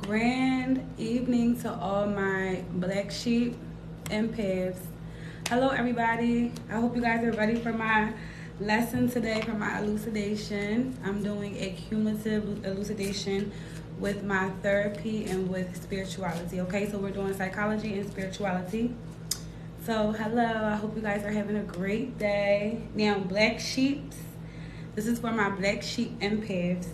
Grand evening to all my black sheep empaths. Hello, everybody. I hope you guys are ready for my lesson today, for my elucidation. I'm doing a cumulative elucidation with my therapy and with spirituality. Okay, so we're doing psychology and spirituality. So, hello. I hope you guys are having a great day. Now, black sheeps. This is for my black sheep empaths.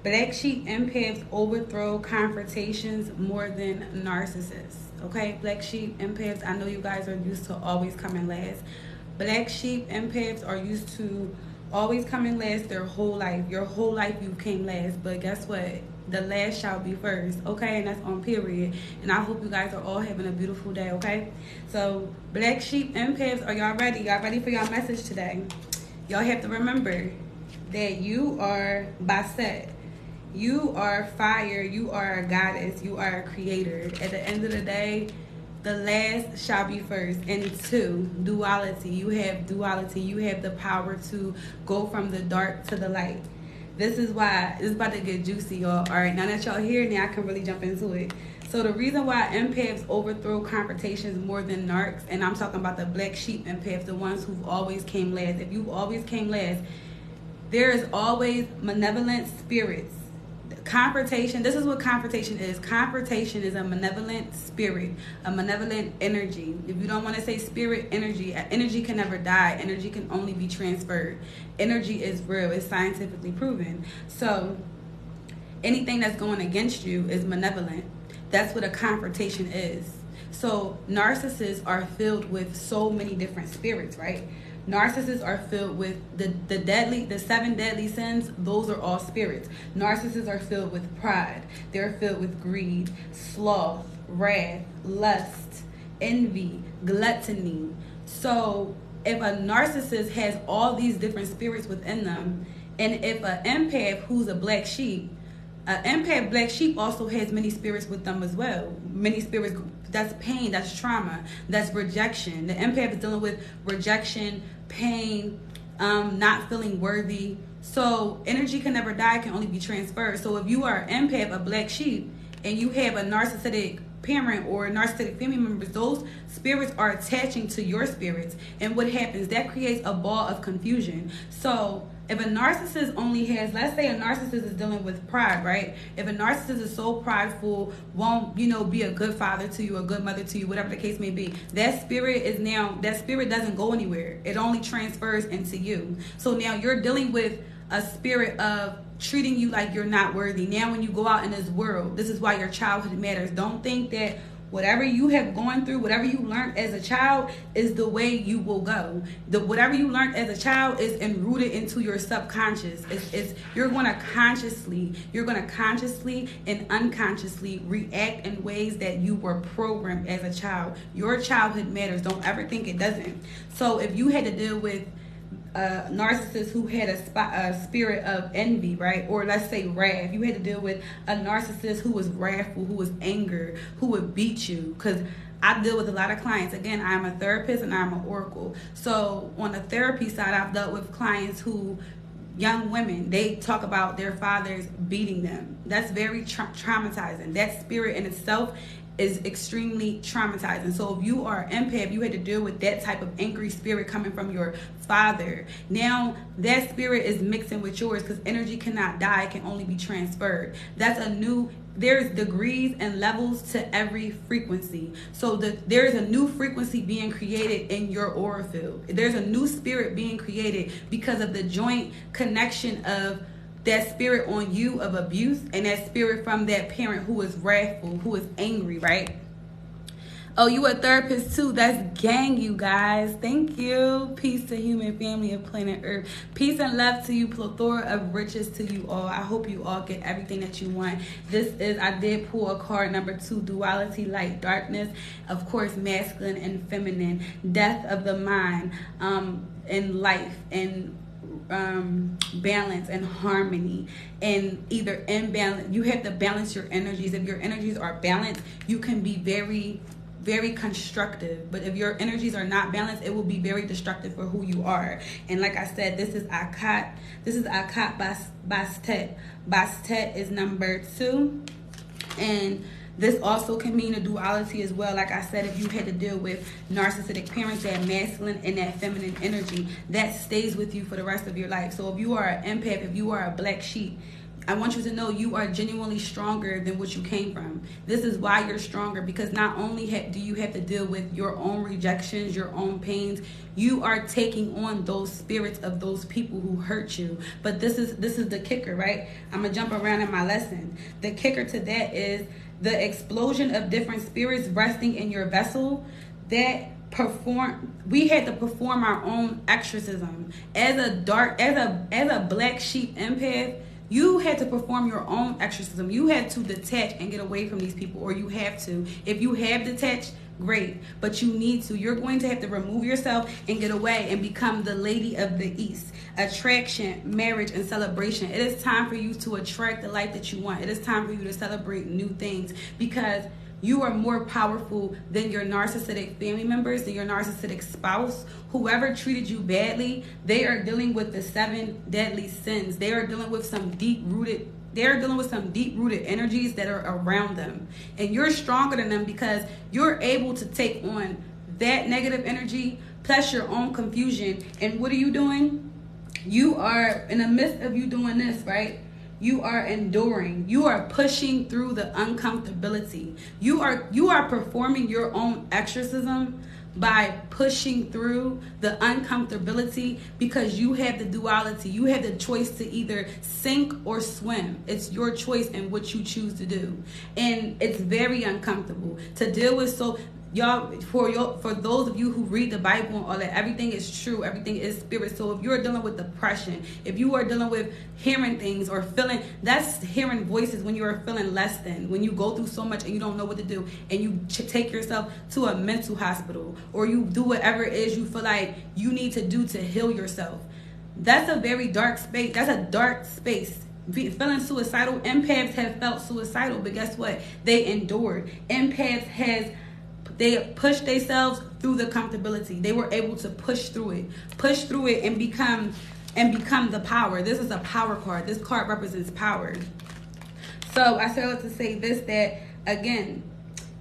Black sheep empaths overthrow confrontations more than narcissists. Okay, black sheep empaths, I know you guys are used to always coming last. Black sheep empaths are used to always coming last their whole life. Your whole life you came last, but guess what? The last shall be first, okay? And that's on period. And I hope you guys are all having a beautiful day, okay? So, black sheep empaths, are y'all ready? Y'all ready for y'all message today? Y'all have to remember that you are Basset. You are fire. You are a goddess. You are a creator. At the end of the day, the last shall be first. And two, duality. You have duality. You have the power to go from the dark to the light. This is why it's about to get juicy, y'all. All right, now that y'all here, now I can really jump into it. So the reason why empaths overthrow confrontations more than narcs, and I'm talking about the black sheep empaths, the ones who've always came last. If you've always came last, there is always malevolent spirits. Confrontation, this is what confrontation is. Confrontation is a malevolent spirit, a malevolent energy. If you don't want to say spirit, energy can never die. Energy can only be transferred. Energy is real. It's scientifically proven. So anything that's going against you is malevolent. That's what a confrontation is. So narcissists are filled with so many different spirits, right? Narcissists are filled with the 7 deadly sins. Those are all spirits. Narcissists are filled with pride. They're filled with greed, sloth, wrath, lust, envy, gluttony. So if a narcissist has all these different spirits within them, and if an empath who's a black sheep, an empath black sheep also has many spirits with them as well. Many spirits, that's pain, that's trauma, that's rejection. The empath is dealing with rejection, pain, not feeling worthy. So energy can never die, can only be transferred. So if you are an empath, a black sheep, and you have a narcissistic parent or narcissistic family members, those spirits are attaching to your spirits. And what happens? That creates a ball of confusion. So if a narcissist only has, let's say a narcissist is dealing with pride, right? If a narcissist is so prideful, won't, be a good father to you, a good mother to you, whatever the case may be, that spirit doesn't go anywhere. It only transfers into you. So now you're dealing with a spirit of treating you like you're not worthy. Now when you go out in this world, this is why your childhood matters. Don't think that whatever you have gone through, whatever you learned as a child is the way you will go. Whatever you learned as a child is enrooted into your subconscious. You're going to consciously and unconsciously react in ways that you were programmed as a child. Your childhood matters. Don't ever think it doesn't. So if you had to deal with a narcissist who had a spirit of envy, right? Or let's say wrath. You had to deal with a narcissist who was wrathful, who was angry, who would beat you. Because I deal with a lot of clients. Again, I'm a therapist and I'm an oracle. So on the therapy side, I've dealt with clients who, young women, they talk about their fathers beating them. That's very traumatizing. That spirit in itself is extremely traumatizing. So if you are an empath, you had to deal with that type of angry spirit coming from your father. Now that spirit is mixing with yours because energy cannot die, it can only be transferred. There's degrees and levels to every frequency. So there's a new frequency being created in your aura field. There's a new spirit being created because of the joint connection of that spirit on you of abuse and that spirit from that parent who is wrathful, who is angry, right? Oh, you a therapist too. That's gang, you guys. Thank you. Peace to human family of planet Earth. Peace and love to you. Plethora of riches to you all. I hope you all get everything that you want. I did pull a card, number 2, duality, light, darkness. Of course, masculine and feminine. Death of the mind, and life, and balance and harmony, and either imbalance. You have to balance your energies. If your energies are balanced, you can be very, very constructive. But if your energies are not balanced, it will be very destructive for who you are. And like I said, this is Akat. This is Akat Bastet. Bastet is number 2. And this also can mean a duality as well. Like I said, if you had to deal with narcissistic parents, that masculine and that feminine energy, that stays with you for the rest of your life. So if you are an empath, if you are a black sheep, I want you to know you are genuinely stronger than what you came from. This is why you're stronger, because not only do you have to deal with your own rejections, your own pains, you are taking on those spirits of those people who hurt you. But this is the kicker, right? I'm going to jump around in my lesson. The kicker to that is the explosion of different spirits resting in your vessel. We had to perform our own exorcism. As a black sheep empath, you had to perform your own exorcism. You had to detach and get away from these people, or you have to. If you have detached, great, but you need to. You're going to have to remove yourself and get away and become the lady of the East. Attraction, marriage, and celebration. It is time for you to attract the life that you want. It is time for you to celebrate new things, because you are more powerful than your narcissistic family members, than your narcissistic spouse. Whoever treated you badly, they are dealing with the 7 deadly sins. They are dealing with some deep-rooted energies that are around them. And you're stronger than them because you're able to take on that negative energy plus your own confusion. And what are you doing? You are, in the midst of you doing this, right? You are enduring. You are pushing through the uncomfortability. You are performing your own exorcism by pushing through the uncomfortability, because you have the duality. You have the choice to either sink or swim. It's your choice in what you choose to do. And it's very uncomfortable to deal with. So y'all, for those of you who read the Bible and all that, everything is true, everything is spirit. So if you're dealing with depression, if you are dealing with hearing things or feeling, that's hearing voices when you are feeling less than, when you go through so much and you don't know what to do, and you take yourself to a mental hospital, or you do whatever it is you feel like you need to do to heal yourself. That's a very dark space. That's a dark space. Feeling suicidal, empaths have felt suicidal, but guess what? They endured. They pushed themselves through the comfortability. They were able to push through it and become the power. This is a power card. This card represents power. So I started to say this, that again,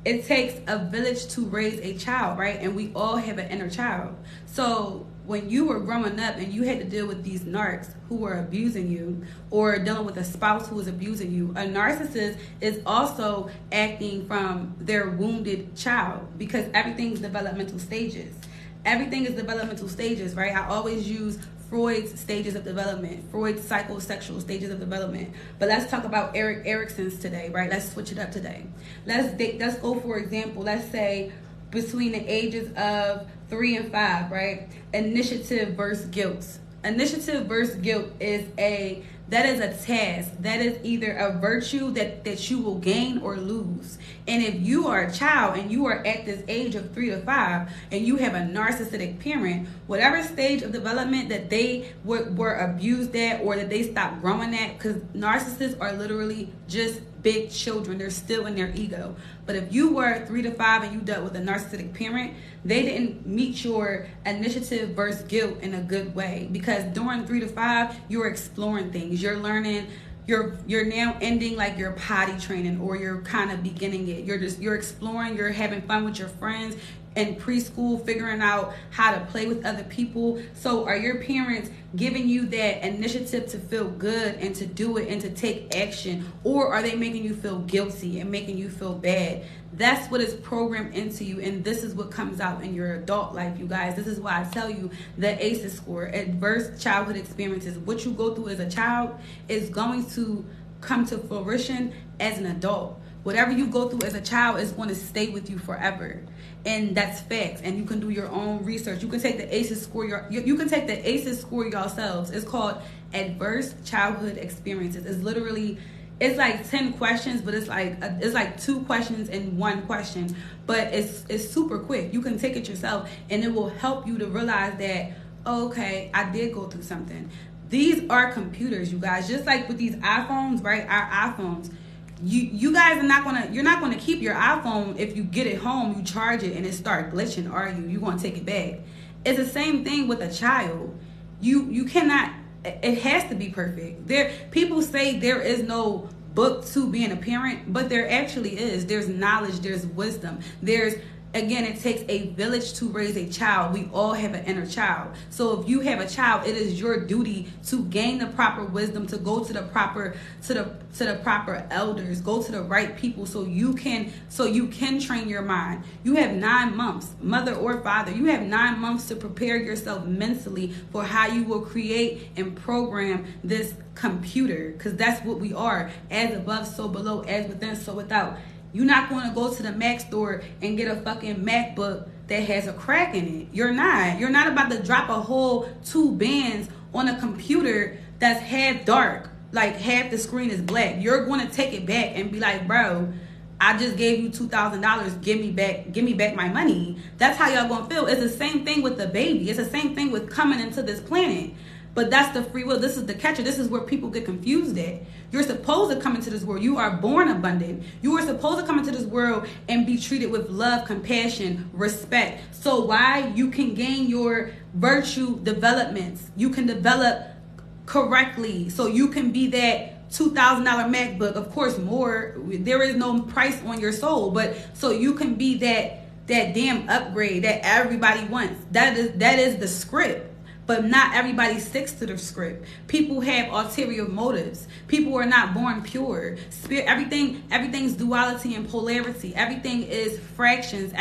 it takes a village to raise a child, right? And we all have an inner child. So when you were growing up and you had to deal with these narcs who were abusing you, or dealing with a spouse who was abusing you, a narcissist is also acting from their wounded child, because everything's developmental stages. Everything is developmental stages, right? I always use Freud's stages of development, Freud's psychosexual stages of development. But let's talk about Erik Erikson's today, right? Let's switch it up today. Let's go, for example, let's say between the ages of 3 and 5, right? Initiative versus guilt. Initiative versus guilt is a task. That is either a virtue that you will gain or lose. And if you are a child and you are at this age of 3 to 5 and you have a narcissistic parent, whatever stage of development that they were abused at, or that they stopped growing at, because narcissists are literally just big children. They're still in their ego. But if you were 3 to 5 and you dealt with a narcissistic parent, they didn't meet your initiative versus guilt in a good way, because during 3 to 5 you're exploring things, you're learning, you're now ending like your potty training, or you're kind of beginning it. You're exploring, you're having fun with your friends in preschool, figuring out how to play with other people. So are your parents giving you that initiative to feel good and to do it and to take action, or are they making you feel guilty and making you feel bad? That's what is programmed into you, and this is what comes out in your adult life, you guys. This is why I tell you the ACEs score, adverse childhood experiences. What you go through as a child is going to come to fruition as an adult. Whatever you go through as a child is going to stay with you forever. And that's facts. And you can do your own research. You can take the ACEs score. You can take the ACEs score yourselves. It's called adverse childhood experiences. It's like 10 questions, but it's like 2 questions and 1 question. But it's super quick. You can take it yourself, and it will help you to realize that, okay, I did go through something. These are computers, you guys. Just like with these iPhones, right? Our iPhones. You guys you're not gonna keep your iPhone if you get it home, you charge it and it start glitching, are you? You're gonna take it back. It's the same thing with a child. You cannot, it has to be perfect. People say there is no book to being a parent, but there actually is. There's knowledge, there's wisdom, again, it takes a village to raise a child. We all have an inner child. So if you have a child, it is your duty to gain the proper wisdom, to go to the proper elders, go to the right people, so you can train your mind. You have 9 months, mother or father. You have 9 months to prepare yourself mentally for how you will create and program this computer, because that's what we are. As above, so below. As within, so without. You're not going to go to the Mac store and get a fucking MacBook that has a crack in it. You're not. You're not about to drop a whole 2 bands on a computer that's half dark, like half the screen is black. You're going to take it back and be like, bro, I just gave you $2,000. Give me back my money. That's how y'all gonna feel. It's the same thing with the baby. It's the same thing with coming into this planet. But that's the free will. This is the catcher. This is where people get confused at. You're supposed to come into this world. You are born abundant. You are supposed to come into this world and be treated with love, compassion, respect. So why? You can gain your virtue developments. You can develop correctly. So you can be that $2,000 MacBook. Of course, more. There is no price on your soul. But so you can be that damn upgrade that everybody wants. That is the script. But not everybody sticks to the script. People have ulterior motives. People are not born pure. Spirit, everything's duality and polarity. Everything is fractions.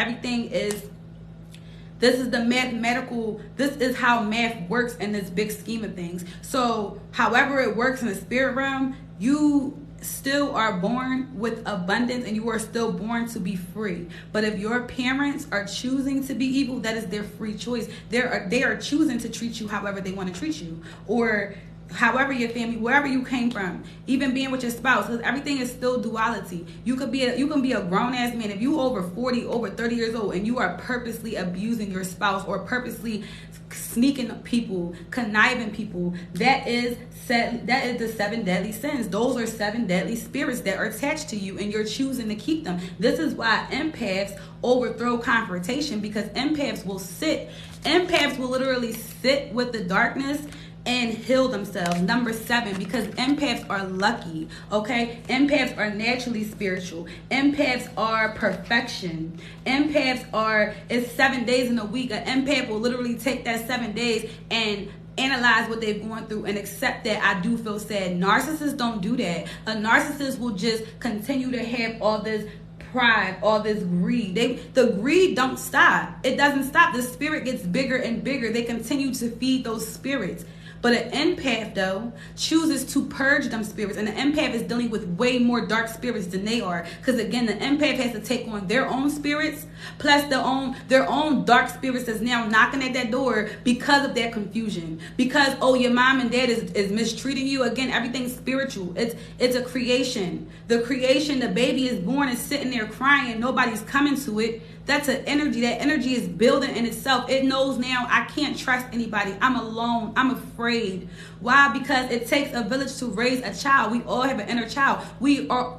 This is the mathematical, this is how math works in this big scheme of things. So however it works in the spirit realm, you still are born with abundance and you are still born to be free. But if your parents are choosing to be evil, that is their free choice. They are choosing to treat you however they want to treat you, or however your family, wherever you came from, even being with your spouse, because everything is still duality. You can be a grown ass man if you over 40, over 30 years old, and you are purposely abusing your spouse or purposely sneaking people, conniving people. That is the 7 deadly sins. Those are 7 deadly spirits that are attached to you, and you're choosing to keep them. This is why empaths overthrow confrontation, because empaths will literally sit with the darkness and heal themselves. Number 7, because empaths are lucky, okay? Empaths are naturally spiritual. Empaths are perfection. It's 7 days in a week. An empath will literally take that 7 days and analyze what they've gone through and accept that I do feel sad. Narcissists don't do that. A narcissist will just continue to have all this pride, all this greed. The greed don't stop. It doesn't stop. The spirit gets bigger and bigger. They continue to feed those spirits. But an empath, though, chooses to purge them spirits. And the empath is dealing with way more dark spirits than they are. Because, again, the empath has to take on their own spirits, plus their own dark spirits that's now knocking at that door because of that confusion. Because, oh, your mom and dad is mistreating you. Again, everything's spiritual. It's a creation. The creation, the baby is born and sitting there crying. Nobody's coming to it. That's an energy. That energy is building in itself. It knows now I can't trust anybody. I'm alone. I'm afraid. Why? Because it takes a village to raise a child. We all have an inner child. We all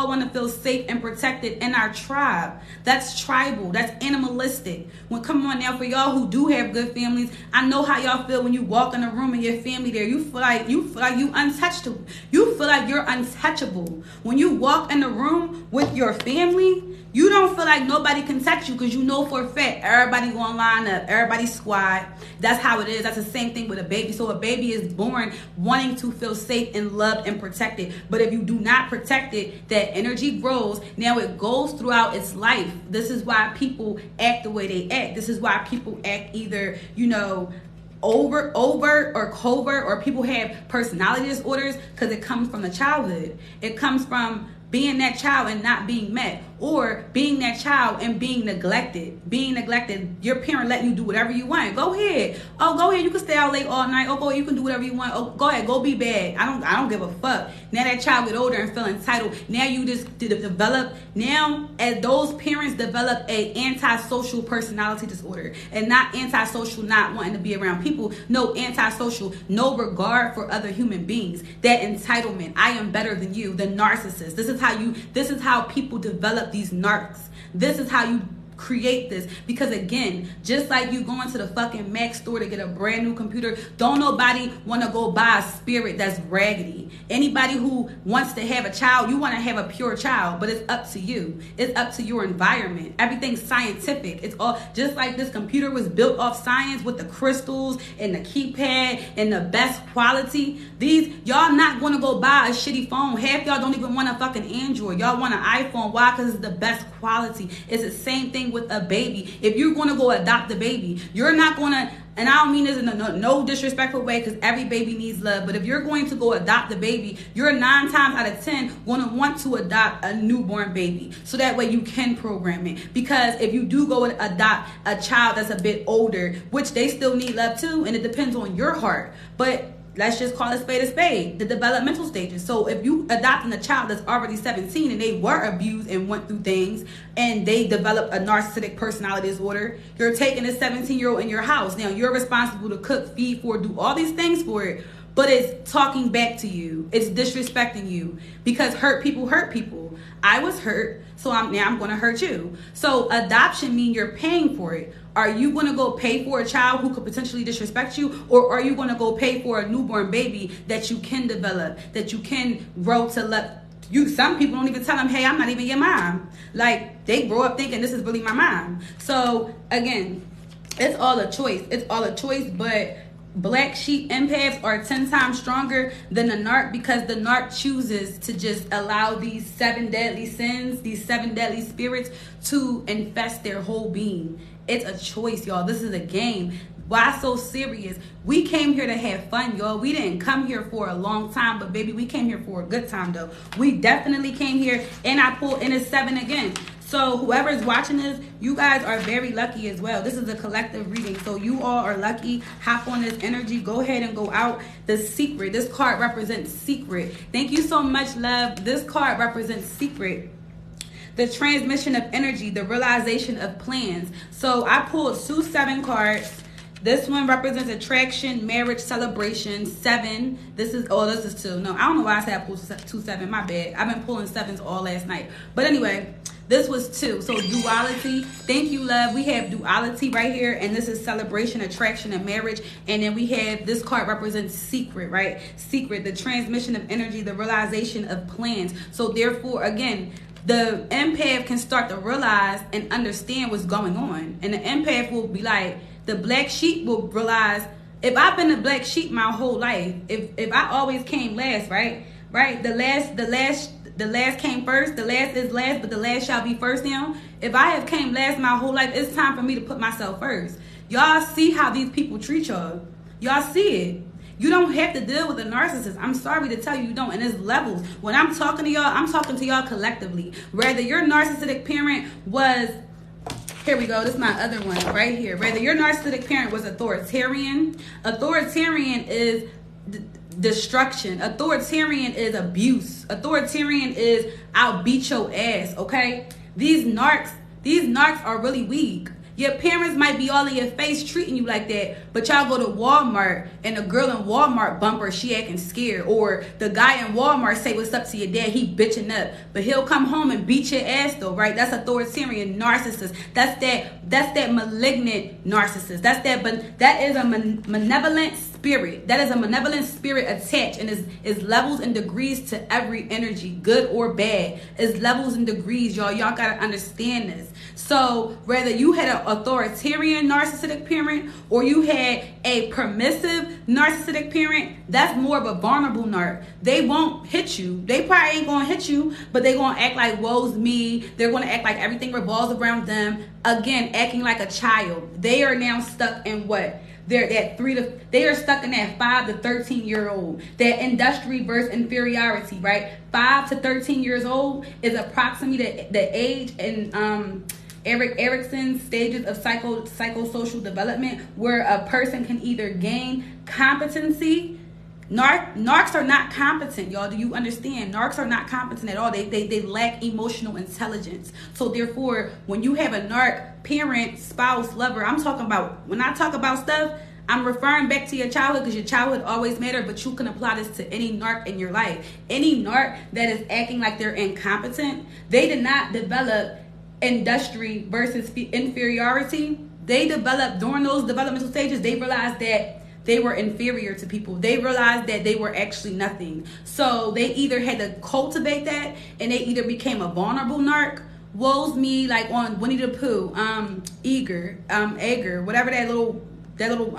want to feel safe and protected in our tribe. That's tribal. That's animalistic. Come on now, for y'all who do have good families, I know how y'all feel when you walk in a room and your family there. You feel like you untouchable. You feel like you're untouchable. When you walk in the room with your family, you don't feel like nobody can touch you, because you know for a fact everybody gonna line up, everybody squad. That's how it is. That's the same thing with a baby. So a baby is born wanting to feel safe and loved and protected. But if you do not protect it, that energy grows. Now it goes throughout its life. This is why people act the way they act. This is why people act either, overt or covert, or people have personality disorders, because it comes from the childhood. It comes from being that child and not being met, or being that child and being neglected. Your parent letting you do whatever you want. Go ahead. Oh, go ahead. You can stay out late all night. Oh, go ahead. You can do whatever you want. Oh, go ahead. Go be bad. I don't give a fuck. Now that child get older and feel entitled. Now you just develop. Now as those parents develop a antisocial personality disorder, and not antisocial, not wanting to be around people. No, antisocial, no regard for other human beings. That entitlement. I am better than you. The narcissist. This is how people develop these narcs. This is how you create this. Because again, just like you going to the fucking Mac store to get a brand new computer, don't nobody want to go buy a spirit that's raggedy. Anybody who wants to have a child, you want to have a pure child, but it's up to you. It's up to your environment. Everything's scientific. It's all just like this computer was built off science with the crystals and the keypad and the best quality. Y'all not going to go buy a shitty phone. Half y'all don't even want a fucking Android. Y'all want an iPhone. Why? Because it's the best quality. It's the same thing with a baby. If you're going to go adopt a baby, you're not going to, and I don't mean this in no disrespectful way, because every baby needs love, but if you're going to go adopt a baby, you're 9 times out of 10 going to want to adopt a newborn baby, so that way you can program it. Because if you do go and adopt a child that's a bit older, which they still need love too, and it depends on your heart, but let's just call a spade, the developmental stages. So if you adopting a child that's already 17 and they were abused and went through things and they developed a narcissistic personality disorder, you're taking a 17-year-old in your house. Now you're responsible to cook, feed for, do all these things for it, but it's talking back to you. It's disrespecting you, because hurt people hurt people. I was hurt, so now I'm going to hurt you. So adoption means you're paying for it. Are you going to go pay for a child who could potentially disrespect you? Or are you going to go pay for a newborn baby that you can develop, that you can grow to love? Some people don't even tell them, hey, I'm not even your mom. Like, they grow up thinking this is really my mom. So again, it's all a choice. It's all a choice, but black sheep empaths are 10 times stronger than the narc, because the narc chooses to just allow these 7 deadly sins, these 7 deadly spirits to infest their whole being. It's a choice, y'all. This is a game. Why so serious? We came here to have fun, y'all. We didn't come here for a long time, but baby, we came here for a good time, though. We definitely came here, and I pulled in a 7 again. So whoever's watching this, you guys are very lucky as well. This is a collective reading, so you all are lucky. Hop on this energy. Go ahead and go out. The secret. This card represents secret. Thank you so much, love. This card represents secret. The transmission of energy, the realization of plans. So I pulled 2 7 cards. This one represents attraction, marriage, celebration. 7. This is 2. No, I don't know why I said I pulled 2 7. My bad. I've been pulling 7s all last night. But anyway, this was 2. So duality. Thank you, love. We have duality right here, and this is celebration, attraction, and marriage. And then we have this card represents secret, right? Secret, the transmission of energy, the realization of plans. So therefore, again, the empath can start to realize and understand what's going on. And the empath will be like, the black sheep will realize, if I've been a black sheep my whole life, if I always came last, right? The last came first, the last is last, but the last shall be first now. If I have came last my whole life, it's time for me to put myself first. Y'all see how these people treat y'all. Y'all see it. You don't have to deal with a narcissist. I'm sorry to tell you, you don't. And there's levels. When I'm talking to y'all, I'm talking to y'all collectively. Whether your narcissistic parent was, here we go, this is my other one right here. Whether your narcissistic parent was authoritarian is destruction. Authoritarian is abuse. Authoritarian is I'll beat your ass, okay? These narcs are really weak. Your parents might be all in your face treating you like that, but y'all go to Walmart and the girl in Walmart bumper, she acting scared. Or the guy in Walmart say what's up to your dad, he bitching up. But he'll come home and beat your ass though, right? That's authoritarian narcissist. That's that malignant narcissist. That is a malevolent spirit. That is a malevolent spirit attached, and is levels and degrees to every energy, good or bad. It's levels and degrees, y'all. Y'all gotta understand this. So whether you had an authoritarian narcissistic parent or you had a permissive narcissistic parent, that's more of a vulnerable narc. They won't hit you. They probably ain't gonna hit you, but they gonna act like woe's me. They're gonna act like everything revolves around them. Again, acting like a child. They are now stuck in what? They are stuck in that 5 to 13-year-old, that industry versus inferiority, right? 5 to 13 years old is approximately the age and Erik Erikson's stages of psychosocial development, where a person can either gain competency. Narcs are not competent, y'all. Do you understand? Narcs are not competent at all. They lack emotional intelligence. So therefore, when you have a narc parent, spouse, lover, when I talk about stuff, I'm referring back to your childhood, because your childhood always mattered, but you can apply this to any narc in your life. Any narc that is acting like they're incompetent, they did not develop industry versus inferiority, they developed during those developmental stages, they realized that they were inferior to people. They realized that they were actually nothing. So they either had to cultivate that, and they either became a vulnerable narc. Woe's me, like on Winnie the Pooh, Ager, whatever that little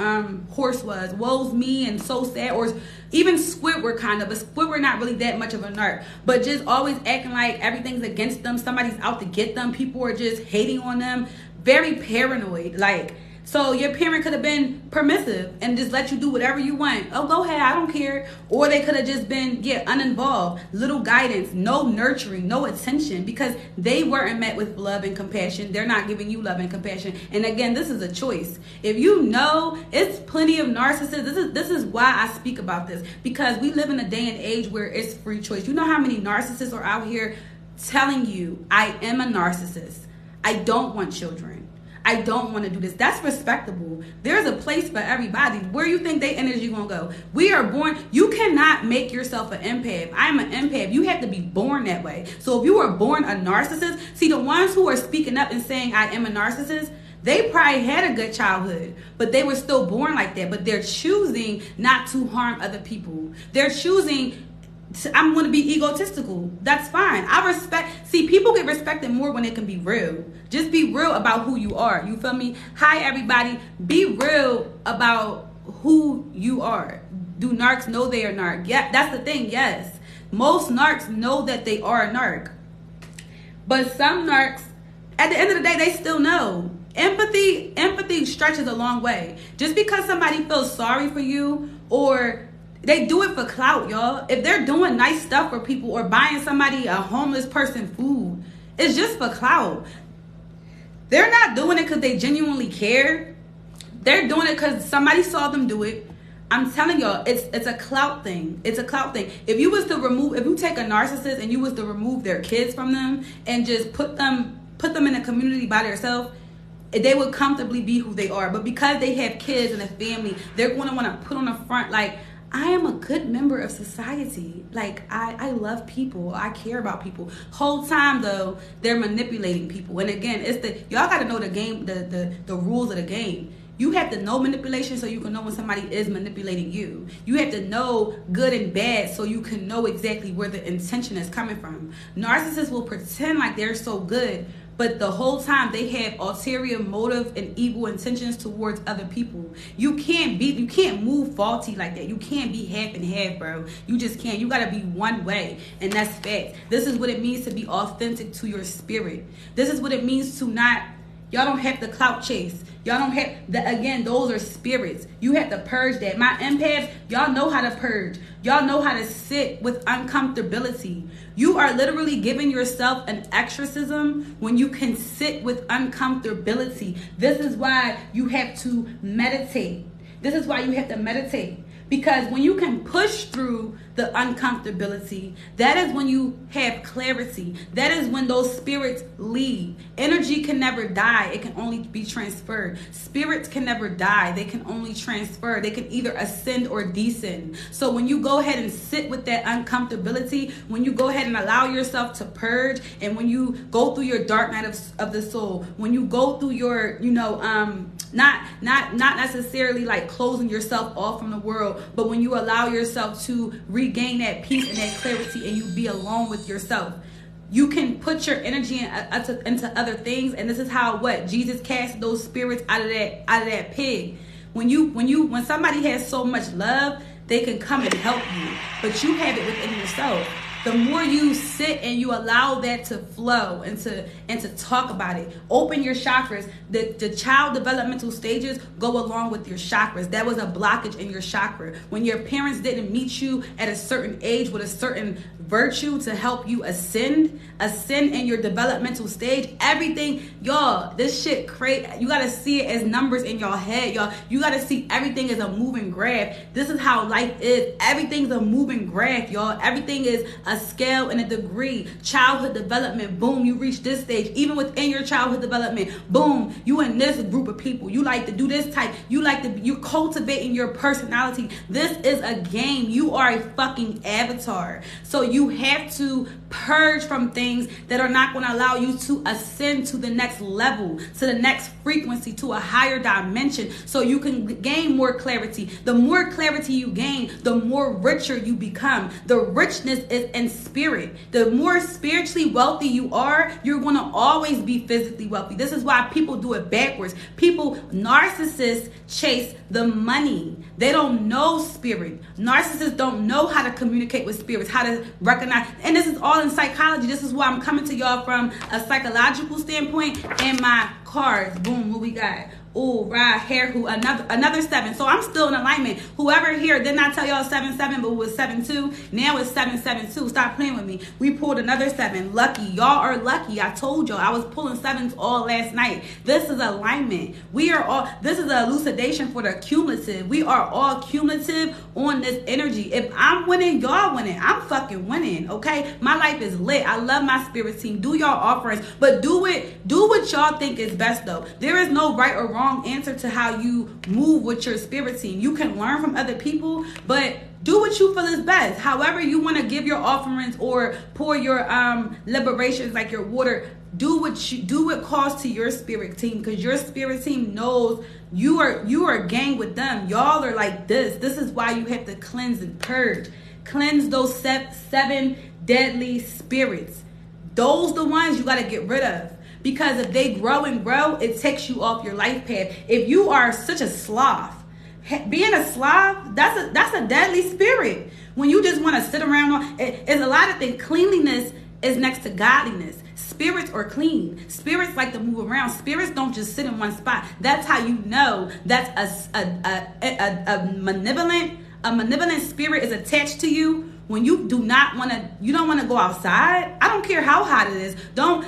horse was. Woe's me and so sad. Or even Squidward kind of, but Squidward not really that much of a narc, but just always acting like everything's against them. Somebody's out to get them. People are just hating on them. Very paranoid, like. So your parent could have been permissive and just let you do whatever you want. Oh, go ahead, I don't care. Or they could have just been, uninvolved. Little guidance, no nurturing, no attention, because they weren't met with love and compassion. They're not giving you love and compassion. And again, this is a choice. If you know, it's plenty of narcissists. This is why I speak about this, because we live in a day and age where it's free choice. You know how many narcissists are out here telling you, I am a narcissist. I don't want children. I don't want to do this. That's respectable. There's a place for everybody. Where you think their energy gonna go? We are born. You cannot make yourself an empath. I'm an empath. You have to be born that way. So if you were born a narcissist, see, the ones who are speaking up and saying I am a narcissist, they probably had a good childhood, but they were still born like that. But they're choosing not to harm other people. They're choosing, I'm going to be egotistical. That's fine. I respect. See, people get respected more when they can be real. Just be real about who you are. You feel me? Hi, everybody. Be real about who you are. Do narcs know they are narc? Yeah, that's the thing. Yes. Most narcs know that they are a narc. But some narcs, at the end of the day, they still know. Empathy stretches a long way. Just because somebody feels sorry for you, or they do it for clout, y'all. If they're doing nice stuff for people or buying somebody, a homeless person, food, it's just for clout. They're not doing it because they genuinely care. They're doing it because somebody saw them do it. I'm telling y'all, it's a clout thing. It's a clout thing. If you take a narcissist and you was to remove their kids from them and just put them in a community by themselves, they would comfortably be who they are. But because they have kids and a family, they're going to want to put on the front, like, I am a good member of society. Like, I love people. I care about people. Whole time, though, they're manipulating people. And again, y'all got to know the game, the rules of the game. You have to know manipulation so you can know when somebody is manipulating you. You have to know good and bad so you can know exactly where the intention is coming from. Narcissists will pretend like they're so good, but the whole time they have ulterior motive and evil intentions towards other people. You can't move faulty like that. You can't be half and half, bro. You just can't. You gotta be one way, and that's fact. This is what it means to be authentic to your spirit. This is what it means to not. Y'all don't have to clout chase. Y'all don't have again, those are spirits. You have to purge that. My empaths, y'all know how to purge. Y'all know how to sit with uncomfortability. You are literally giving yourself an exorcism when you can sit with uncomfortability. This is why you have to meditate. This is why you have to meditate. Because when you can push through the uncomfortability, that is when you have clarity. That is when those spirits leave. Energy can never die. It can only be transferred. Spirits can never die. They can only transfer. They can either ascend or descend. So when you go ahead and sit with that uncomfortability, when you go ahead and allow yourself to purge, and when you go through your dark night of the soul, when you go through your, not necessarily like closing yourself off from the world, but when you allow yourself to regain that peace and that clarity, and you be alone with yourself, you can put your energy into other things. And this is how Jesus cast those spirits out of that pig. When somebody has so much love, they can come and help you, but you have it within yourself. The more you sit and you allow that to flow and to talk about it, open your chakras. The child developmental stages go along with your chakras. That was a blockage in your chakra. When your parents didn't meet you at a certain age with a certain virtue to help you ascend in your developmental stage, everything, y'all, this shit crazy. You gotta see it as numbers in your head, y'all. You gotta see everything as a moving graph. This is how life is. Everything's a moving graph, y'all. Everything is a scale and a degree. Childhood development, boom, you reach this stage. Even within your childhood development, boom, you in this group of people. You like to do this type. You're cultivating your personality. This is a game. You are a fucking avatar. So you have to purge from things that are not going to allow you to ascend to the next level, to the next frequency, to a higher dimension, so you can gain more clarity. The more clarity you gain, the more richer you become. The richness is in spirit. The more spiritually wealthy you are, you're going to always be physically wealthy. This is why people do it backwards. Narcissists chase the money. They don't know spirit. Narcissists don't know how to communicate with spirits, how to recognize. And this is all in psychology. This is why I'm coming to y'all from a psychological standpoint. And my cards, boom, what we got? Oh, right, hair, who another 7. So I'm still in alignment. Whoever here did not tell y'all 7-7, but it was 7-2. Now it's 7-7-2. Stop playing with me. We pulled another 7. Lucky. Y'all are lucky. I told y'all I was pulling 7s all last night. This is alignment. This is an elucidation for the cumulative. We are all cumulative on this energy. If I'm winning, y'all winning. I'm fucking winning. Okay? My life is lit. I love my spirit team. Do y'all offerings, but do what y'all think is best though. There is no right or wrong answer to how you move with your spirit team. You can learn from other people, but do what you feel is best. However you want to give your offerings or pour your liberations, like your water, do what calls to your spirit team, because your spirit team knows you are a gang with them. Y'all are like this. This is why you have to cleanse and purge. Cleanse those 7 deadly spirits. Those the ones you got to get rid of. Because if they grow and grow, it takes you off your life path. If you are such a sloth, being a sloth, that's a deadly spirit. When you just want to sit around, it's a lot of things. Cleanliness is next to godliness. Spirits are clean. Spirits like to move around. Spirits don't just sit in one spot. That's how you know that's a malevolent spirit is attached to you. When you don't want to go outside. I don't care how hot it is.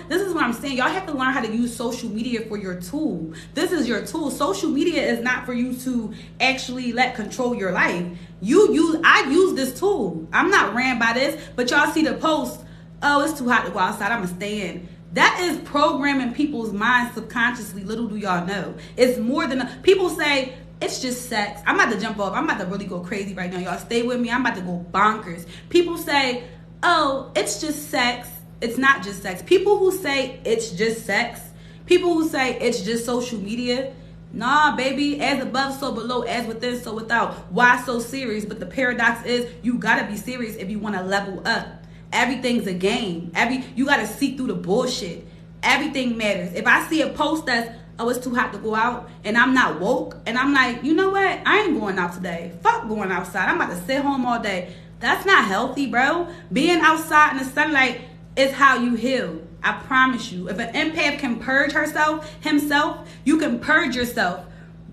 This is what I'm saying. Y'all have to learn how to use social media for your tool. This is your tool. Social media is not for you to actually let control your life. I use this tool. I'm not ran by this, but y'all see the post, oh, it's too hot to go outside, I'm gonna stay in. That is programming people's minds subconsciously. Little do y'all know. It's more than people say, it's just sex. I'm about to jump off. I'm about to really go crazy right now. Y'all stay with me. I'm about to go bonkers. People say, oh, it's just sex. It's not just sex. People who say it's just sex, people who say it's just social media, nah, baby, as above, so below, as within, so without. Why so serious? But the paradox is you got to be serious if you want to level up. Everything's a game. You got to see through the bullshit. Everything matters. If I see a post that's, oh, it's too hot to go out, and I'm not woke, and I'm like, you know what? I ain't going out today. Fuck going outside. I'm about to sit home all day. That's not healthy, bro. Being outside in the sunlight is how you heal. I promise you. If an empath can purge himself, you can purge yourself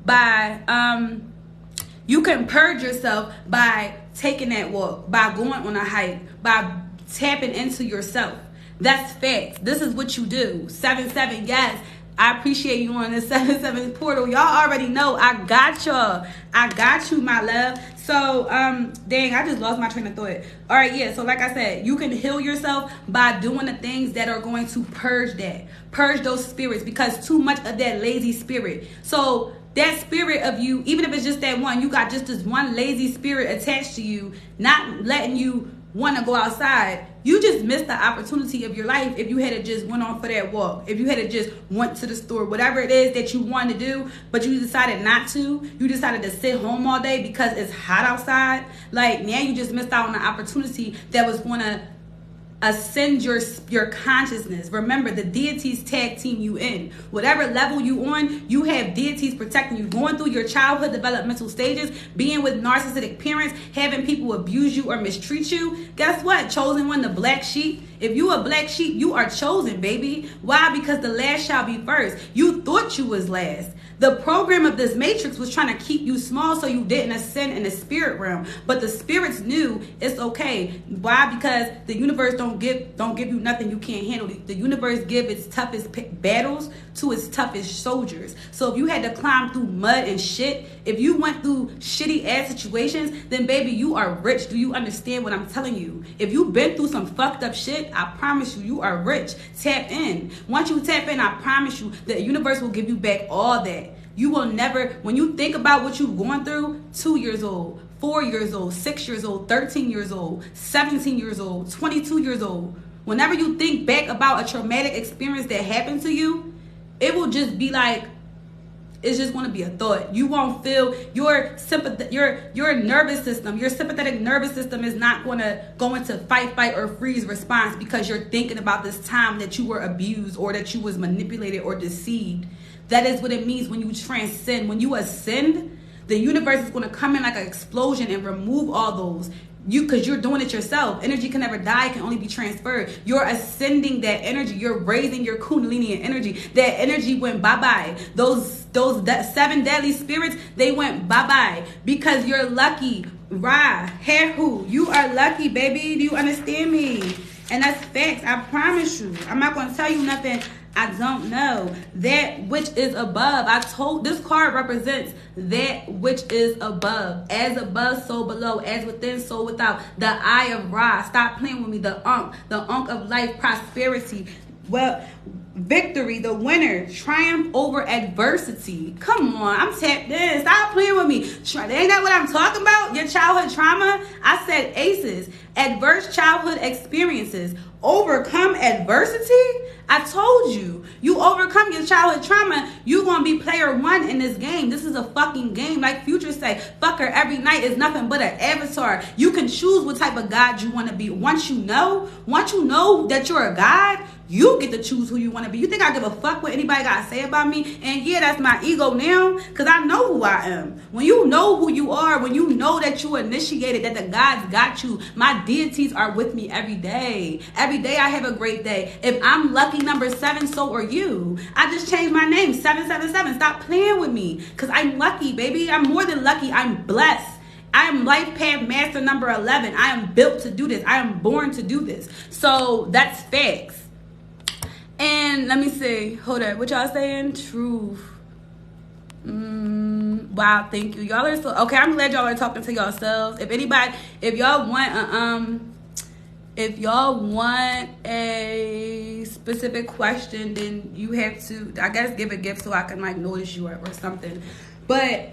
by taking that walk, by going on a hike, by tapping into yourself. That's facts. This is what you do. 7-7, yes. I appreciate you on the 7-7 portal. Y'all already know I got y'all. I got you, my love. So, dang, I just lost my train of thought. All right, yeah. So like I said, you can heal yourself by doing the things that are going to purge that. Purge those spirits, because too much of that lazy spirit. So that spirit of you, even if it's just that one, you got just this one lazy spirit attached to you, not letting you want to go outside. You just missed the opportunity of your life if you had just went on for that walk, if you had just went to the store, whatever it is that you wanted to do, but you decided not to. You decided to sit home all day because it's hot outside. Like, now you just missed out on the opportunity that was going to ascend your consciousness. Remember, the deities tag team you in. Whatever level you on, you have deities protecting you. Going through your childhood developmental stages, being with narcissistic parents, having people abuse you or mistreat you. Guess what? Chosen one, the black sheep. If you a black sheep, you are chosen, baby. Why? Because the last shall be first. You thought you was last. The program of this matrix was trying to keep you small so you didn't ascend in the spirit realm. But the spirits knew it's okay. Why? Because the universe don't give you nothing you can't handle. The universe give its toughest battles to its toughest soldiers. So if you had to climb through mud and shit, if you went through shitty ass situations, then baby, you are rich. Do you understand what I'm telling you? If you've been through some fucked up shit, I promise you, you are rich. Tap in. Once you tap in, I promise you, the universe will give you back all that. You will never, when you think about what you've gone through, 2 years old, 4 years old, 6 years old, 13 years old, 17 years old, 22 years old, Whenever you think back about a traumatic experience that happened to you, it will just be like, it's just going to be a thought. You won't feel your nervous system, your sympathetic nervous system is not going to go into fight, or freeze response because you're thinking about this time that you were abused or that you was manipulated or deceived. That is what it means when you transcend. When you ascend, the universe is going to come in like an explosion and remove all those. Because you're doing it yourself. Energy can never die, it can only be transferred. You're ascending that energy. You're raising your kundalini energy. That energy went bye-bye. Those 7 deadly spirits, they went bye-bye. Because you're lucky. Ra, Hehu, you are lucky, baby. Do you understand me? And that's facts. I promise you. I'm not going to tell you nothing I don't know. That which is above. This card represents that which is above. As above, so below. As within, so without. The eye of Ra. Stop playing with me. The Ankh of life, prosperity. Well, victory, the winner, triumph over adversity. Come on, I'm tapped in. Stop playing with me. Ain't that what I'm talking about? Your childhood trauma? I said aces. Adverse childhood experiences. Overcome adversity? I told you. You overcome your childhood trauma, you're going to be player 1 in this game. This is a fucking game. Like Future say, fucker every night is nothing but an avatar. You can choose what type of God you want to be. Once you know that you're a God, you get to choose who you want to be. You think I give a fuck what anybody got to say about me? And yeah, that's my ego now, because I know who I am. When you know who you are, when you know that you initiated, that the gods got you, my deities are with me every day. Every day I have a great day. If I'm lucky number 7, so are you. I just changed my name, 777. Stop playing with me, because I'm lucky, baby. I'm more than lucky. I'm blessed. I am life path master number 11. I am built to do this. I am born to do this. So that's facts. And let me see. Hold up. What y'all saying? Truth. Wow. Thank you. Y'all are so okay. I'm glad y'all are talking to yourselves. If y'all want a specific question, then you have to, I guess, give a gift so I can like notice you or something. But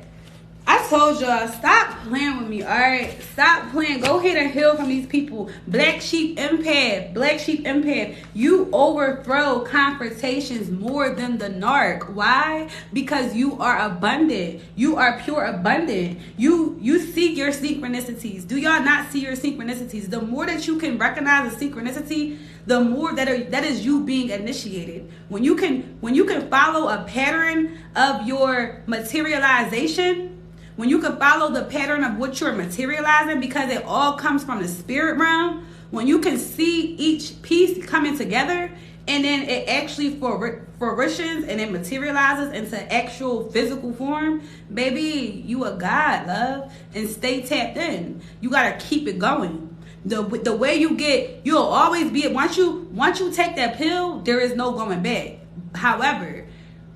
I told y'all, stop playing with me, all right? Stop playing. Go ahead and heal from these people. Black sheep empath. You overthrow confrontations more than the narc. Why? Because you are abundant. You are pure abundant. You see your synchronicities. Do y'all not see your synchronicities? The more that you can recognize a synchronicity, the more that is you being initiated. When you can follow a pattern of your materialization, when you can follow the pattern of what you're materializing, because it all comes from the spirit realm, when you can see each piece coming together and then it actually fruitions and it materializes into actual physical form, baby, you a god, love. And stay tapped in. You gotta keep it going. The way you get, you'll always be, once you take that pill, there is no going back. However,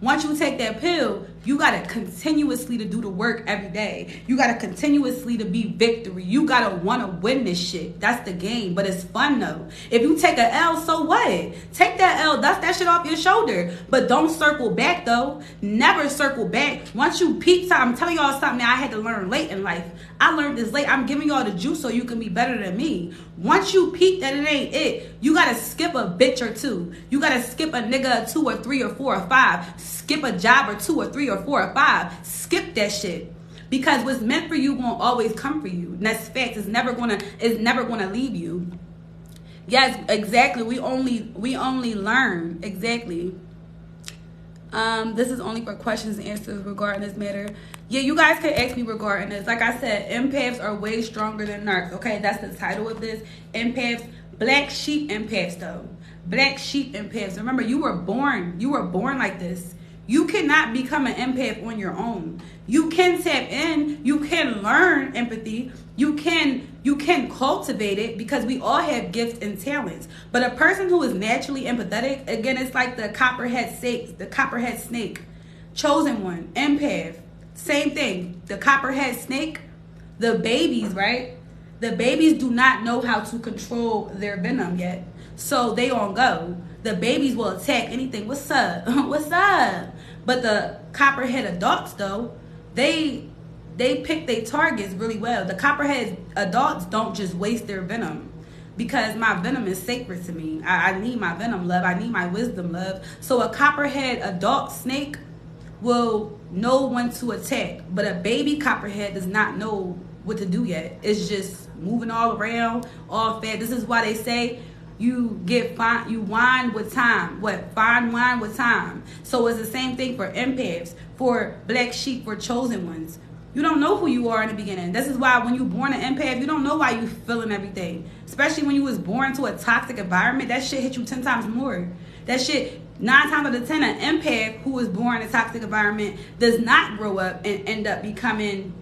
once you take that pill, you gotta continuously to do the work every day. You gotta continuously to be victory. You gotta wanna win this shit. That's the game, but it's fun though. If you take a L, so what? Take that L, dust that shit off your shoulder. But don't circle back though. Never circle back. Once you peak time, I'm telling y'all something that I had to learn late in life. I learned this late. I'm giving y'all the juice so you can be better than me. Once you peak that it ain't it, you gotta skip a bitch or 2. You gotta skip a nigga 2 or 3 or 4 or 5. Skip a job or 2 or 3 or 4 or 5. Skip that shit. Because what's meant for you won't always come for you. And that's facts. It's never gonna leave you. Yes, exactly. We only learn. Exactly. This is only for questions and answers regarding this matter. Yeah, you guys can ask me regarding this. Like I said, empaths are way stronger than narcs. Okay, that's the title of this. Empaths, black sheep empaths though. Black sheep empaths. Remember, you were born like this. You cannot become an empath on your own. You can tap in. You can learn empathy. You can cultivate it, because we all have gifts and talents. But a person who is naturally empathetic, again, it's like the copperhead snake, chosen one, empath. Same thing. The copperhead snake, the babies, right? The babies do not know how to control their venom yet. So they on go. The babies will attack anything. What's up? What's up? But the copperhead adults, though, they pick their targets really well. The copperhead adults don't just waste their venom. because my venom is sacred to me. I need my venom, love. I need my wisdom, love. So a copperhead adult snake will know when to attack, but a baby copperhead does not know what to do yet. It's just moving all around, all fat. This is why they say you get fine, you wine with time. What? Fine wine with time. So it's the same thing for empaths, for black sheep, for chosen ones. You don't know who you are in the beginning. This is why when you're born an empath, you don't know why you feeling everything. Especially when you was born to a toxic environment, that shit hit you 10 times more. That shit, 9 times out of 10, an empath who was born in a toxic environment does not grow up and end up becoming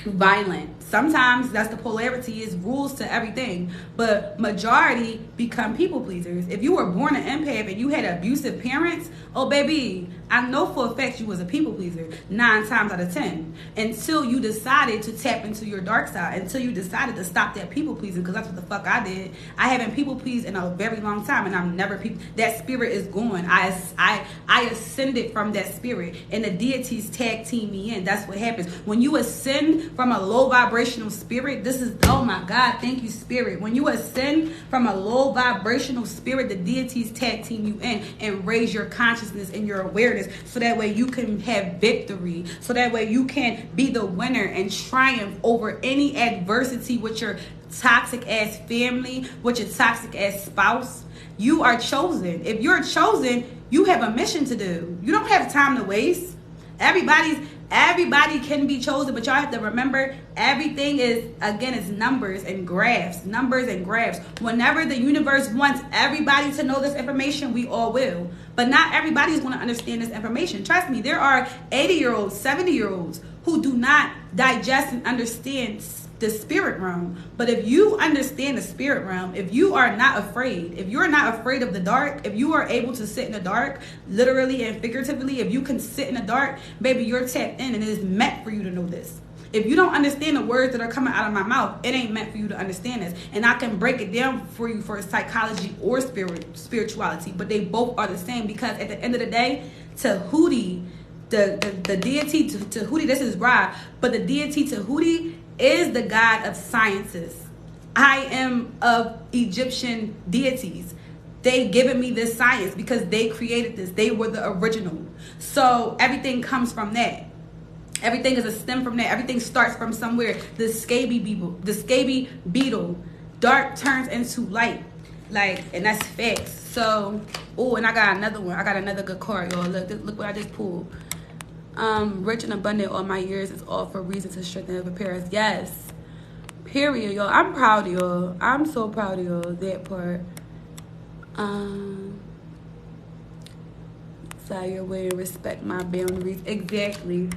violent. Sometimes that's the polarity, is rules to everything, but majority become people pleasers. If you were born an empath and you had abusive parents, oh baby, I know for a fact you was a people pleaser 9 times out of 10, until you decided to tap into your dark side, until you decided to stop that people pleasing, because that's what the fuck I did. I haven't people pleased in a very long time, and I'm never that spirit is gone. I ascended from that spirit, and the deities tag team me in. That's what happens when you ascend from a low vibrational spirit. This is, oh my God, thank you, spirit. When you ascend from a low vibrational spirit, the deities tag team you in and raise your consciousness and your awareness, so that way you can have victory, so that way you can be the winner and triumph over any adversity with your toxic ass family, with your toxic ass spouse. You are chosen. If you're chosen, you have a mission to do. You don't have time to waste. Everybody can be chosen, but y'all have to remember, everything is, again, it's numbers and graphs. Numbers and graphs. Whenever the universe wants everybody to know this information, we all will. But not everybody is going to understand this information. Trust me, there are 80-year-olds, 70-year-olds who do not digest and understand the spirit realm. But if you understand the spirit realm, if you are not afraid, if you're not afraid of the dark, if you are able to sit in the dark, literally and figuratively, if you can sit in the dark, baby, you're tapped in, and it is meant for you to know this. If you don't understand the words that are coming out of my mouth, it ain't meant for you to understand this. And I can break it down for you for psychology or spirituality, but they both are the same, because at the end of the day, Tahuti, the deity to Tahuti, this is Ra, but the deity Tahuti is the god of sciences. I am of Egyptian deities. They given me this science because they created this. They were the original. So everything comes from that. Everything is a stem from that. Everything starts from somewhere. The scaby beetle, dark turns into light. Like, and that's facts. So, oh, and I got another one. I got another good card, y'all. Look what I just pulled. Rich and abundant all my years is all for reason to strengthen and prepare us. Yes. Period, y'all. I'm proud of y'all. I'm so proud of y'all. That part. So your way and respect my boundaries. Exactly.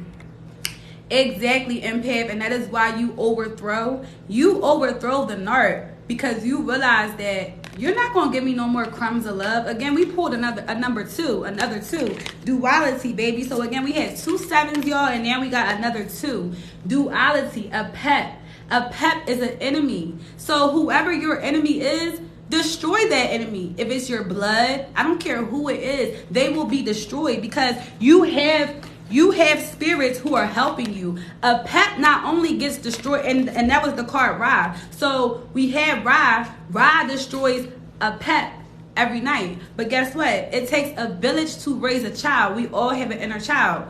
Exactly, empath. And that is why you overthrow. You overthrow the narc, because you realize that you're not going to give me no more crumbs of love. Again, we pulled another two. Duality, baby. So again, we had 2 7s, y'all, and now we got another 2. Duality, a pet. A pet is an enemy. So whoever your enemy is, destroy that enemy. If it's your blood, I don't care who it is, they will be destroyed, because you have spirits who are helping you. A pet not only gets destroyed, and that was the card Ra. So we had Ra. Ra destroys a pet every night. But guess what? It takes a village to raise a child. We all have an inner child.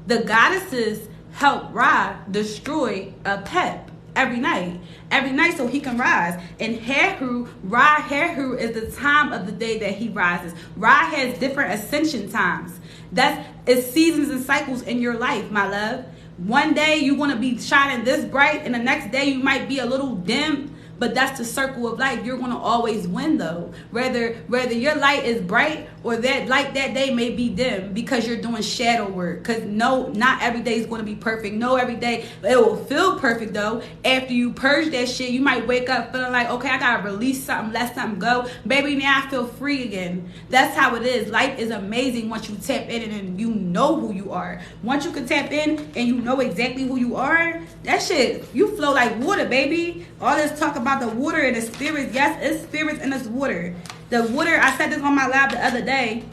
The goddesses help Ra destroy a pet every night, so he can rise. And Heru is the time of the day that he rises. Ra has different ascension times. It's seasons and cycles in your life, my love. One day you want to be shining this bright, and the next day you might be a little dim. But that's the circle of life. You're going to always win, though. Whether your light is bright or that light that day may be dim, because you're doing shadow work. Because no, not every day is going to be perfect. No, every day it will feel perfect, though. After you purge that shit, you might wake up feeling like, okay, I got to release something, let something go. Baby, now I feel free again. That's how it is. Life is amazing once you tap in and you know who you are. Once you can tap in and you know exactly who you are, that shit, you flow like water, baby. All this talk about the water and the spirits, yes, it's spirits and it's water. The water, I said this on my live the other day,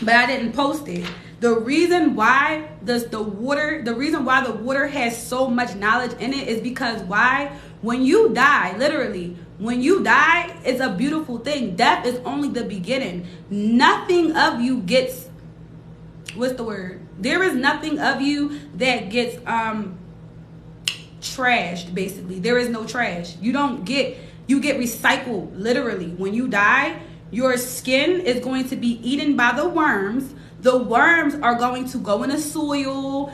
but I didn't post it. The reason why the water has so much knowledge in it is because why? When you die, literally, When you die, it's a beautiful thing. Death is only the beginning. Nothing of you gets, what's the word? There is nothing of you that gets trashed, basically. There is no trash. You get recycled, literally. When you die, your skin is going to be eaten by the worms. The worms are going to go in the soil.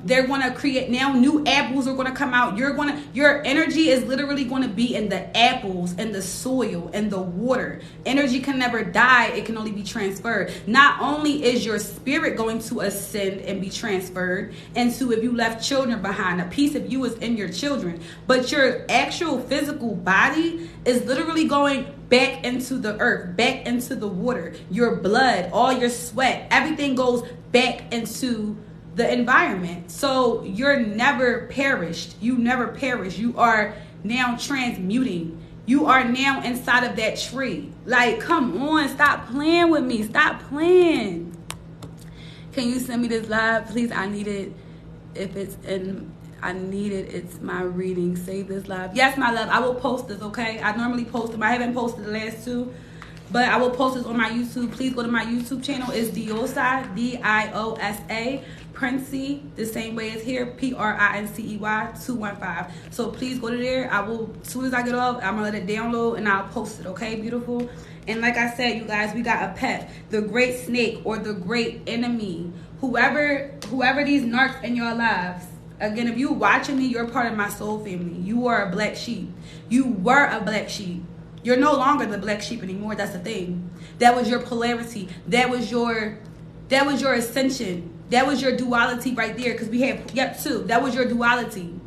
They're going to create, now new apples are going to come out. Your energy is literally going to be in the apples and the soil and the water. Energy can never die. It can only be transferred. Not only is your spirit going to ascend and be transferred into, if you left children behind, a piece of you is in your children, but your actual physical body is literally going back into the earth, back into the water. Your blood, all your sweat, everything goes back into the environment. So you're never perished. You never perish. You are now transmuting. You are now inside of that tree. Like, come on, stop playing with me. Stop playing. Can you send me this live, please? I need it. If it's in, I need it. It's my reading. Save this live. Yes, my love. I will post this, okay? I normally post them. I haven't posted the last two, but I will post this on my YouTube. Please go to my YouTube channel. It's Diosa, Diosa, Princey, the same way as here, Princey 215. So please go to there. I will, as soon as I get off, I'm gonna let it download and I'll post it, okay? Beautiful. And like I said, you guys, we got a pet, the great snake or the great enemy. Whoever these narcs in your lives, again, if you're watching me, you're part of my soul family. You are a black sheep. You were a black sheep. You're no longer the black sheep anymore. That's the thing. That was your polarity. That was your ascension. That was your duality right there. Because we have, two. That was your duality.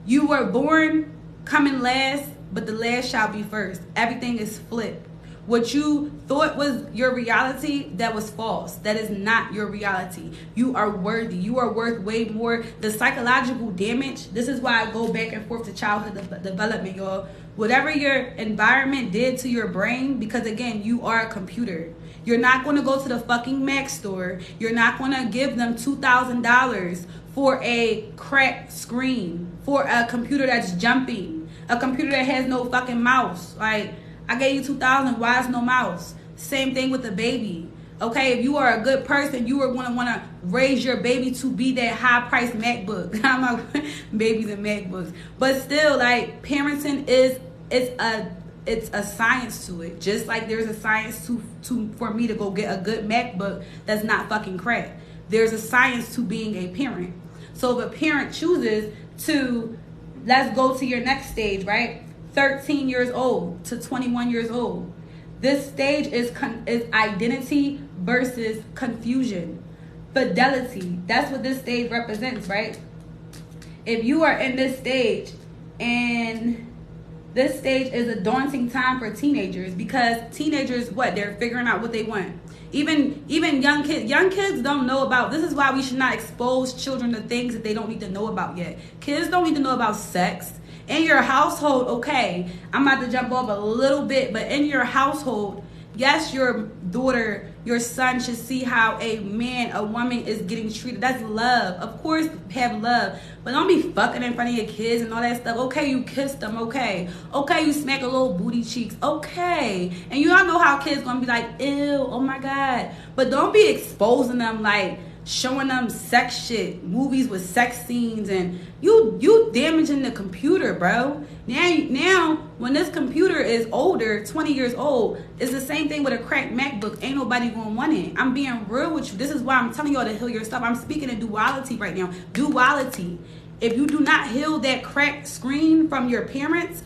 You were born coming last, but the last shall be first. Everything is flipped. What you thought was your reality, that was false. That is not your reality. You are worthy. You are worth way more. The psychological damage, this is why I go back and forth to childhood development, y'all. Whatever your environment did to your brain, because again, you are a computer. You're not going to go to the fucking Mac store. You're not going to give them $2,000 for a cracked screen, for a computer that's jumping, a computer that has no fucking mouse. Like, I gave you $2,000. Why is no mouse? Same thing with the baby. Okay, if you are a good person, you are going to want to raise your baby to be that high-priced MacBook. I'm not babies and MacBooks, but still, like, parenting it's a science to it. Just like there's a science for me to go get a good MacBook that's not fucking crap. There's a science to being a parent. So if a parent chooses to, let's go to your next stage, right? 13 years old to 21 years old. This stage is identity versus confusion. Fidelity. That's what this stage represents, right? If you are in this stage, and this stage is a daunting time for teenagers, because teenagers, they're figuring out what they want. Even young kids don't know about, this is why we should not expose children to things that they don't need to know about yet. Kids don't need to know about sex. In your household, okay, I'm about to jump off a little bit, but in your household, yes, your daughter, your son should see how a woman is getting treated. That's love. Of course, have love. But don't be fucking in front of your kids and all that stuff. Okay, you kissed them. Okay, you smack a little booty cheeks. Okay. And you all know how kids gonna be like, ew, oh my God. But don't be exposing them, like, showing them sex shit, movies with sex scenes, and you damaging the computer, bro. Now when this computer is older, 20 years old, it's the same thing with a cracked MacBook. Ain't nobody gonna want it. I'm being real with you. This is why I'm telling y'all to heal yourself. I'm speaking in duality right now. Duality. If you do not heal that cracked screen from your parents,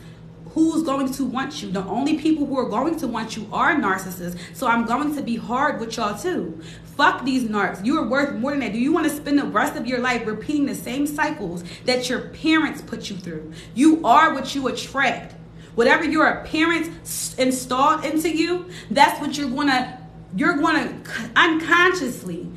who's going to want you? The only people who are going to want you are narcissists. So I'm going to be hard with y'all too. Fuck these narcs. You are worth more than that. Do you want to spend the rest of your life repeating the same cycles that your parents put you through? You are what you attract. Whatever your parents installed into you, that's what you're gonna unconsciously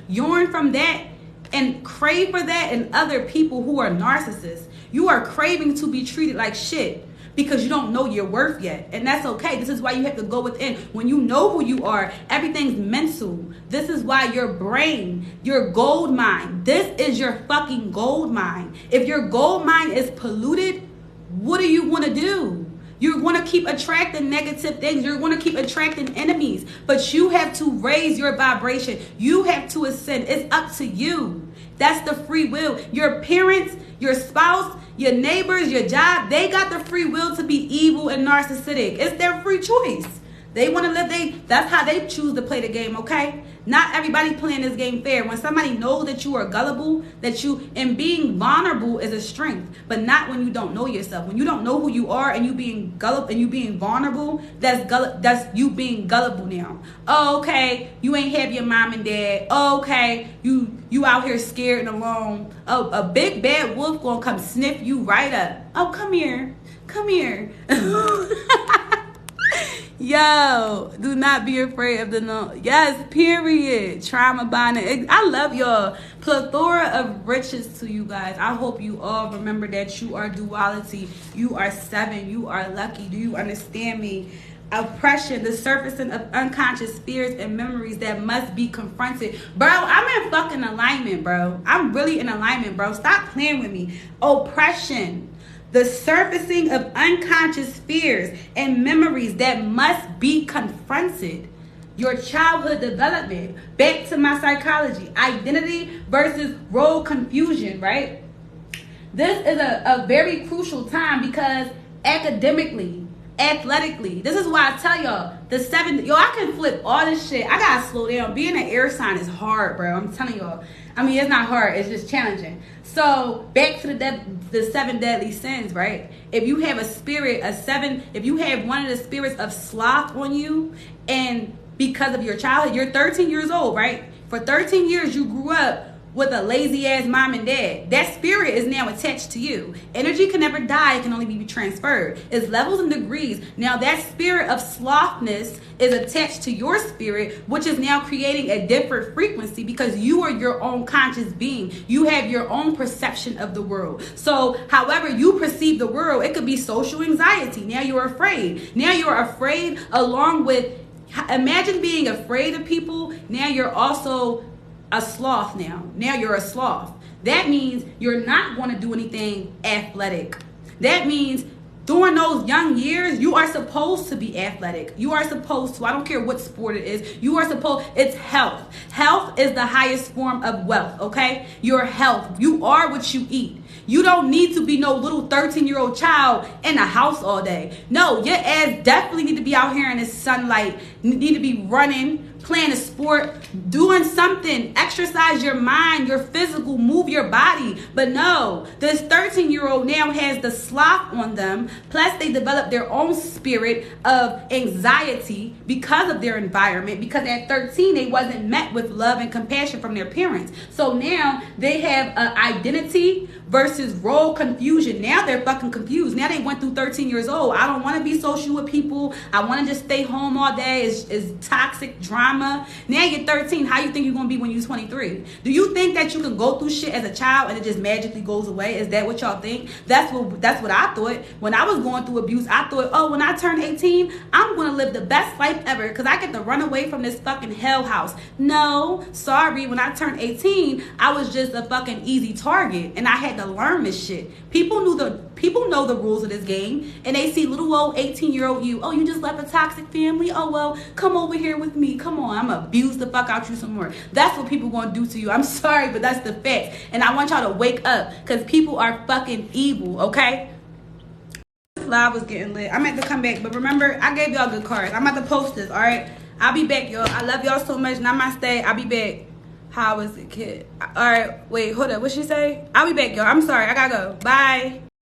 yearn from that and crave for that in other people who are narcissists. You are craving to be treated like shit because you don't know your worth yet. And that's okay. This is why you have to go within. When you know who you are, everything's mental. This is why your brain, your gold mine, this is your fucking gold mine. If your gold mine is polluted, what do you want to do? You're going to keep attracting negative things. You're going to keep attracting enemies. But you have to raise your vibration. You have to ascend. It's up to you. That's the free will. Your parents, your spouse, your neighbors, your job, they got the free will to be evil and narcissistic. It's their free choice. They want to live, that's how they choose to play the game, okay? Not everybody playing this game fair. When somebody knows that you are gullible, and being vulnerable is a strength, but not when you don't know yourself. When you don't know who you are and you being gullible and you being vulnerable, that's you being gullible now. Oh, okay, you ain't have your mom and dad. Oh, okay, you out here scared and alone. Oh, a big bad wolf gonna come sniff you right up. Oh, come here. Yo, do not be afraid of the no. Yes, period. Trauma bonding. I love y'all. Plethora of riches to you guys. I hope you all remember that you are duality. You are 7. You are lucky. Do you understand me? Oppression, the surfacing of unconscious fears and memories that must be confronted. Bro, I'm in fucking alignment, bro. I'm really in alignment, bro. Stop playing with me. Oppression. The surfacing of unconscious fears and memories that must be confronted. Your childhood development. Back to my psychology. Identity versus role confusion, right? This is a very crucial time because academically, athletically, this is why I tell y'all, I can flip all this shit. I gotta slow down. Being an air sign is hard, bro. I'm telling y'all. I mean, it's not hard. It's just challenging. So back to the 7 deadly sins, right? If you have if you have one of the spirits of sloth on you, and because of your childhood, you're 13 years old, right? For 13 years, you grew up with a lazy ass mom and dad. That spirit is now attached to you. Energy can never die, it can only be transferred. It's levels and degrees. Now that spirit of slothness is attached to your spirit, which is now creating a different frequency because you are your own conscious being. You have your own perception of the world. So however you perceive the world, it could be social anxiety. Now you're afraid. Now you're afraid along with, imagine being afraid of people. Now you're also a sloth now. Now you're a sloth. That means you're not going to do anything athletic. That means during those young years, you are supposed to be athletic. You are supposed to. I don't care what sport it is. It's health. Health is the highest form of wealth, okay? Your health. You are what you eat. You don't need to be no little 13-year-old child in the house all day. No, your ass definitely need to be out here in the sunlight. Need to be running, playing a sport, doing something, exercise your mind, your physical, move your body. But no, this 13-year-old now has the sloth on them. Plus they develop their own spirit of anxiety because of their environment, because at 13 they wasn't met with love and compassion from their parents. So now they have identity versus role confusion. Now they're fucking confused. Now they went through 13 years old. I don't want to be social with people. I want to just stay home all day. It's toxic drama. Now you're 13. How you think you're going to be when you're 23? Do you think that you can go through shit as a child and it just magically goes away? Is that what y'all think? That's what I thought. When I was going through abuse, I thought, oh, when I turn 18, I'm going to live the best life ever because I get to run away from this fucking hell house. No, sorry. When I turned 18, I was just a fucking easy target and I had to learn this shit. People know the rules of this game, and they see little old 18-year-old you. Oh, you just left a toxic family? Oh, well, come over here with me. Come on, I'm gonna abuse the fuck out you some more. That's what people gonna do to you. I'm sorry, but that's the fact. And I want y'all to wake up, because people are fucking evil, okay? This live was getting lit. I'm about to come back, but remember, I gave y'all good cards. I'm about to post this, all right? I'll be back, y'all. I love y'all so much. Namaste. I'll be back. How was it, kid? All right, wait, hold up. What'd she say? I'll be back, y'all. I'm sorry. I gotta go. Bye.